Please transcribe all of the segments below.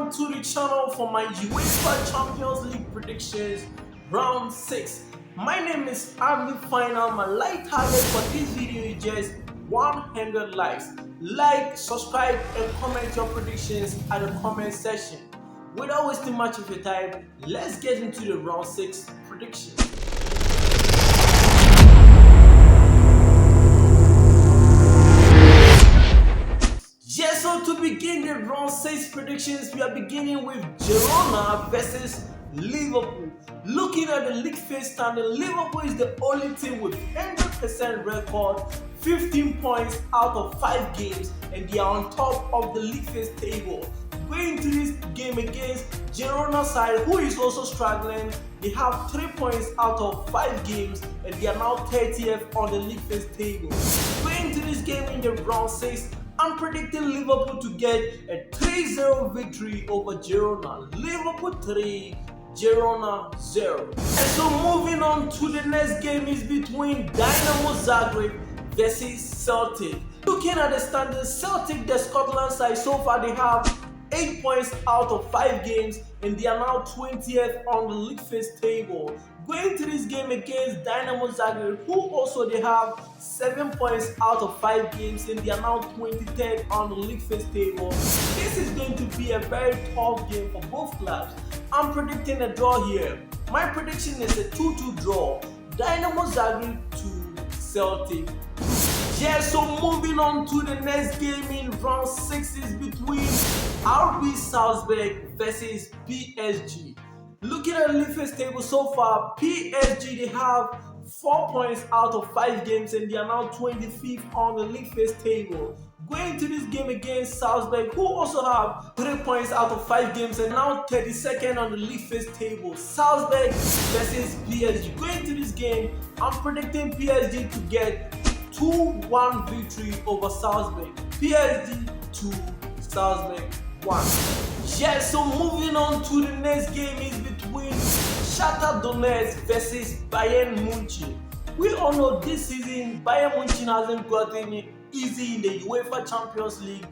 welcome to the channel for my UEFA Champions League predictions round 6. My name is Army Final. My like target for this video is just 100 likes. Like, subscribe and comment your predictions at the comment section. Without wasting much of your time, let's get into the round 6 predictions. Yes, so to begin the round 6 predictions, we are beginning with Girona versus Liverpool. Looking at the league phase standing, Liverpool is the only team with 100% record, 15 points out of 5 games, and they are on top of the league phase table. Going into this game against Girona side, who is also struggling, they have 3 points out of 5 games, and they are now 30th on the league phase table. Going into this game in the round 6, I'm predicting Liverpool to get a 3-0 victory over Girona. Liverpool 3, Girona 0. And so moving on to the next game is between Dynamo Zagreb versus Celtic. Looking at the standings, Celtic, the Scotland side, so far they have 8 points out of 5 games, and they are now 20th on the league phase table. Going to this game against Dynamo Zagreb, who also they have 7 points out of 5 games, and they are now 23rd on the league phase table. This is going to be a very tough game for both clubs. I'm predicting a draw here. My prediction is a 2-2 draw. Dynamo Zagreb to Celtic. Yeah, so moving on to the next game in round 6 is between RB Salzburg versus PSG. Looking at the league phase table so far, PSG they have 4 points out of 5 games, and they are now 25th on the league phase table. Going to this game against Salzburg, who also have 3 points out of 5 games and now 32nd on the league phase table. Salzburg versus PSG. Going to this game, I'm predicting PSG to get 2-1 victory over Salzburg. PSG 2, Salzburg 1. Yeah, so moving on to the next game is between Shakhtar versus Bayern Munich. We all know this season Bayern Munich hasn't gotten it easy in the UEFA Champions League.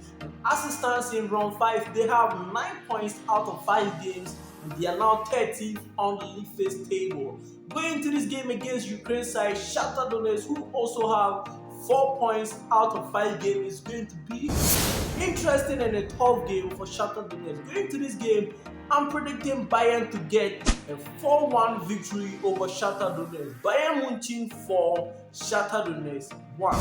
As it stands in round 5, they have 9 points out of 5 games, and they are now 30th on the league phase table. Going to this game against Ukraine side, Shakhtar who also have 4 points out of 5 games, is going to be interesting and a tough game for Shakhtar. Going to this game, I'm predicting Bayern to get a 4-1 victory over Shakhtar. Bayern Munich 4, Shakhtar 1.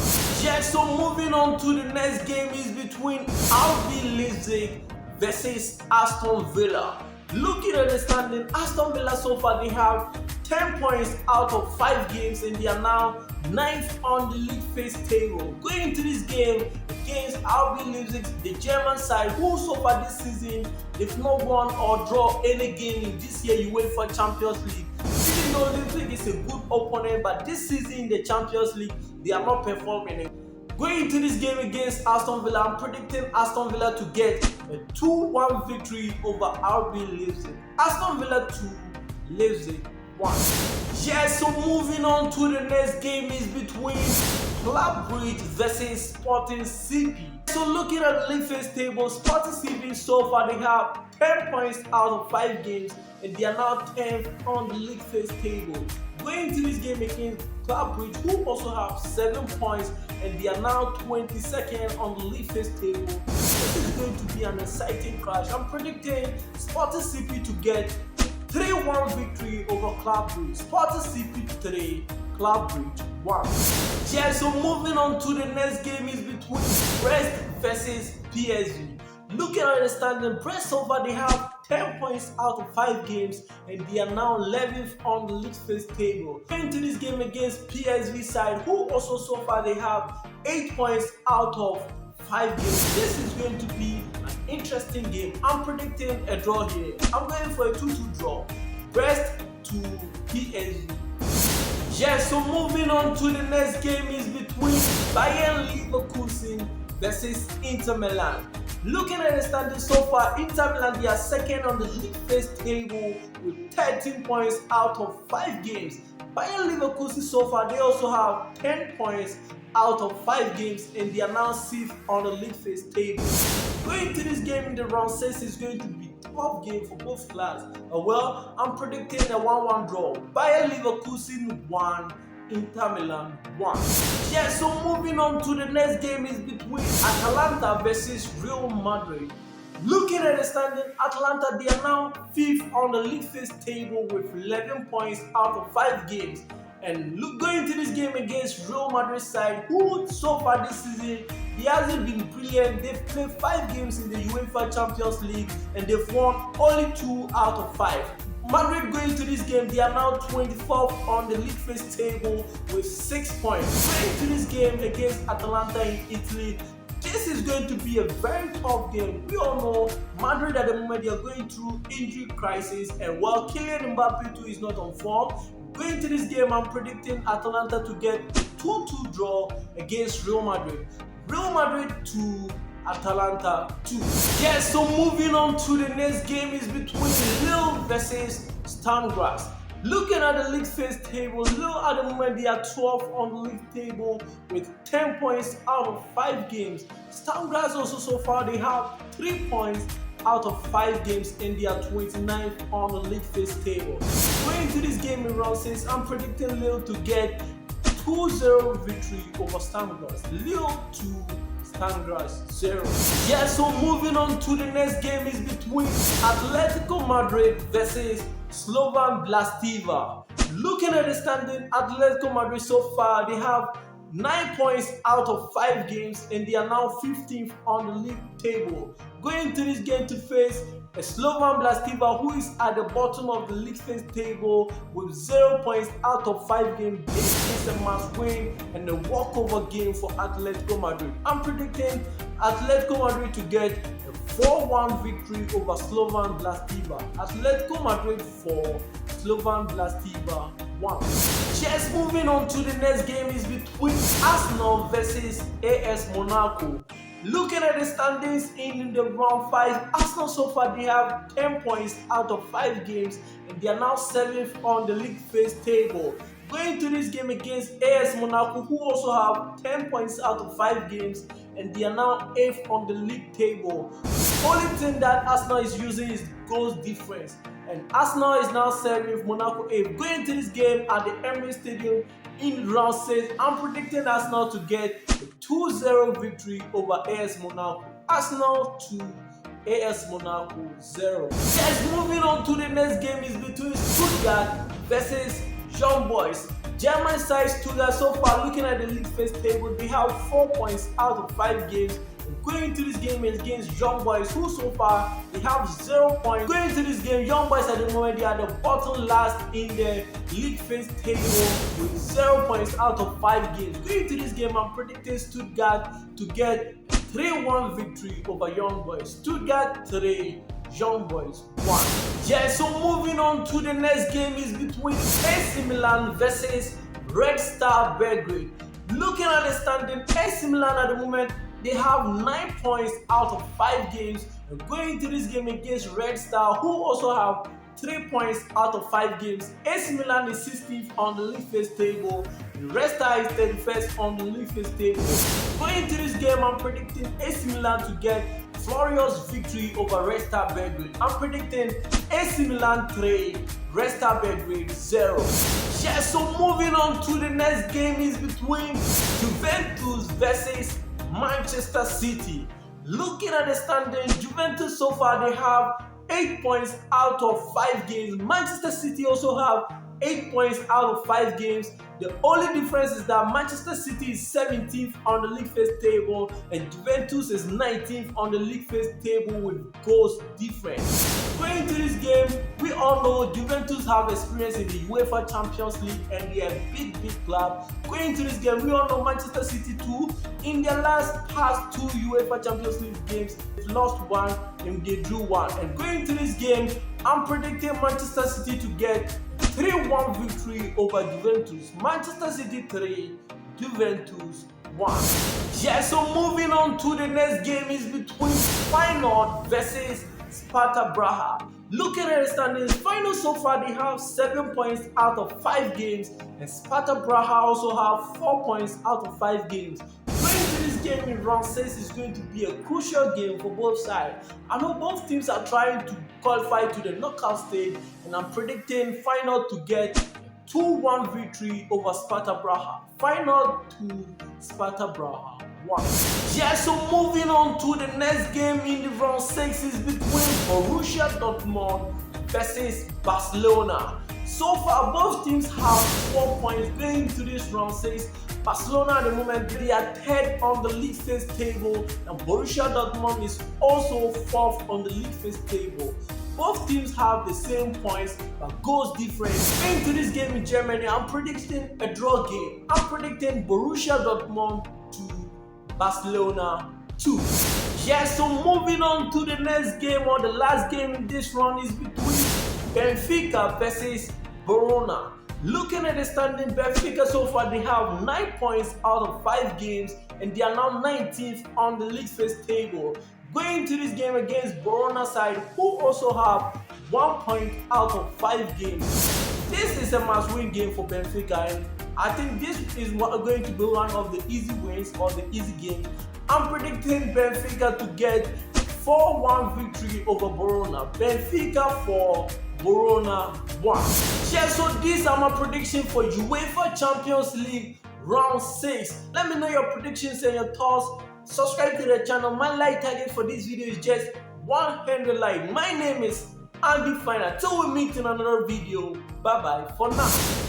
Yeah, so moving on to the next game is between RB Leipzig versus Aston Villa. Looking at the standing, Aston Villa so far they have 10 points out of 5 games, and they are now 9th on the league phase table. Going into this game against RB Leipzig, the German side, who so far this season they've not won or draw any game in this year UEFA Champions League. Even though Leipzig is a good opponent, but this season in the Champions League they are not performing. Going into this game against Aston Villa, I'm predicting Aston Villa to get a 2-1 victory over RB Leipzig. Aston Villa 2, Leipzig 1. Yeah, so moving on to the next game is between Club Brugge versus Sporting CP. So looking at the league phase table, Sporting CP so far they have 10 points out of 5 games, and they are now 10th on the league phase table. Going to this game against Club Brugge, who also have 7 points, and they are now 22nd on the league phase table. This is going to be an exciting clash. I'm predicting Sporting CP to get 3-1 victory over Club Brugge. Sparta CP 3, Club Brugge 1. Yeah, so moving on to the next game is between Brest versus PSG. Looking at the standing, Brest so far they have 10 points out of 5 games, and they are now 11th on the league phase table. Going to this game against PSG side, who also so far they have 8 points out of 5 games. This is going to be an interesting game. I'm predicting a draw here. I'm going for a 2-2 draw. Brest to PSG. Yeah, so moving on to the next game is between Bayern Leverkusen versus Inter Milan. Looking at the standings so far, Inter Milan they are 2nd on the league phase table with 13 points out of 5 games. Bayern Leverkusen so far they also have 10 points out of 5 games, and they are now 6th on the league phase table. Going to this game in the round 6 is going to be tough game for both clubs. Well, I'm predicting a 1-1 draw. Bayern Leverkusen 1, Inter Milan 1. Yeah, so moving on to the next game is between Atalanta versus Real Madrid. Looking at the standing, Atalanta, they are now 5th on the league phase table with 11 points out of 5 games. And going to this game against Real Madrid side, who so far this season, he hasn't been brilliant. They've played 5 games in the UEFA Champions League and they've won only 2 out of 5. Madrid going to this game, they are now 24th on the league phase table with 6 points. Going to this game against Atalanta in Italy, this is going to be a very tough game. We all know Madrid at the moment, they are going through injury crisis, and while Kylian Mbappe too is not on form, going to this game, I'm predicting Atalanta to get a 2-2 draw against Real Madrid. Real Madrid 2, Atalanta 2. Yeah, so moving on to the next game is between Lille versus Sturm. Looking at the league phase table, Lille at the moment they are 12th on the league table with 10 points out of 5 games. Sturm also so far they have 3 points out of 5 games and they are 29th on the league phase table. Going to this game in round 6, I'm predicting Lille to get 2-0 victory over Sturm. Lille 2, Sturm 0. Yeah, so moving on to the next game is between Atletico Madrid versus Slovan Bratislava. Looking at the standing, Atletico Madrid so far they have 9 points out of 5 games and they are now 15th on the league table. Going to this game to face a Slovan Bratislava who is at the bottom of the league phase table with 0 points out of 5 games. This is a must win and a walkover game for Atletico Madrid. I'm predicting Atletico Madrid to get a 4-1 victory over Slovan Bratislava. Atletico Madrid 4, Slovan Bratislava 1. Just moving on to the next game is between Arsenal versus AS Monaco. Looking at the standings in the round 5, Arsenal so far they have 10 points out of 5 games and they are now 7th on the league phase table. Going to this game against AS Monaco who also have 10 points out of 5 games and they are now 8th on the league table. The only thing that Arsenal is using is goals difference. And Arsenal is now 7th, Monaco 8th. Going to this game at the Emirates Stadium in round 6, I'm predicting Arsenal to get a 2-0 victory over AS Monaco. Arsenal 2, AS Monaco 0. Yes, moving on to the next game is between Stuttgart versus Young Boys. German side Stuttgart so far looking at the league phase table, they have 4 points out of 5 games. Going to this game against Young Boys who so far they have 0 points. Going to this game, Young Boys at the moment they are the bottom last in the league phase table with 0 points out of 5 games. Going to this game, I'm predicting Stuttgart to get 3-1 victory over Young Boys. Stuttgart 3, Young Boys 1. Yeah, so moving on to the next game is between AC Milan versus Red Star Belgrade. Looking at the standing, AC Milan at the moment they have 9 points out of 5 games. And going to this game against Red Star who also have 3 points out of 5 games. AC Milan is 16th on the league phase table. Red Star is 31st on the league phase table. Going to this game, I'm predicting AC Milan to get glorious victory over Red Star Belgrade. I'm predicting AC Milan 3, Red Star Belgrade 0. Yeah, so moving on to the next game is between Juventus versus Manchester City. Looking at the standing, Juventus so far they have 8 points out of 5 games. Manchester City also have 8 points out of 5 games. The only difference is that Manchester City is 17th on the league phase table and Juventus is 19th on the league phase table with goals difference. Going to this game, we all know Juventus have experience in the UEFA Champions League and they are a big club. Going to this game, we all know Manchester City too. In their past 2 UEFA Champions League games, they've lost 1 and they drew 1. And going to this game, I'm predicting Manchester City to get 3-1 victory over Juventus. Manchester City 3, Juventus 1. Yeah, so moving on to the next game is between Feyenoord versus Sparta Praha. Looking at the standings, Feyenoord so far they have 7 points out of 5 games and Sparta Praha also have 4 points out of 5 games. Going to this game in round 6 is going to be a crucial game for both sides. I know both teams are trying to qualify to the knockout stage, and I'm predicting Feyenoord to get 2-1 victory over Sparta Praha. Feyenoord 2, Sparta Praha 1. Yeah, so moving on to the next game in the round 6 is between Borussia Dortmund versus Barcelona. So far, both teams have 4 points going into this round 6. Barcelona at the moment, they are third on the league phase table, and Borussia Dortmund is also fourth on the league phase table. Both teams have the same points, but goals different. Going to this game in Germany, I'm predicting a draw game. I'm predicting Borussia Dortmund 2, Barcelona 2. Yeah, so moving on to the next game, or the last game in this round, is between Benfica versus Girona. Looking at the standing, Benfica so far they have 9 points out of 5 games, and they are now 19th on the league phase table. Going into this game against Girona side, who also have 1 point out of 5 games. This is a must-win game for Benfica, and I think this is going to be one of the easy wins or the easy games. I'm predicting Benfica to get 4-1 victory over Girona. Benfica 4, Girona 1. Yeah, so these are my predictions for UEFA Champions League round 6. Let me know your predictions and your thoughts. Subscribe to the channel. My like target for this video is just 100 likes. My name is Andy Finer. Till we meet in another video. Bye bye for now.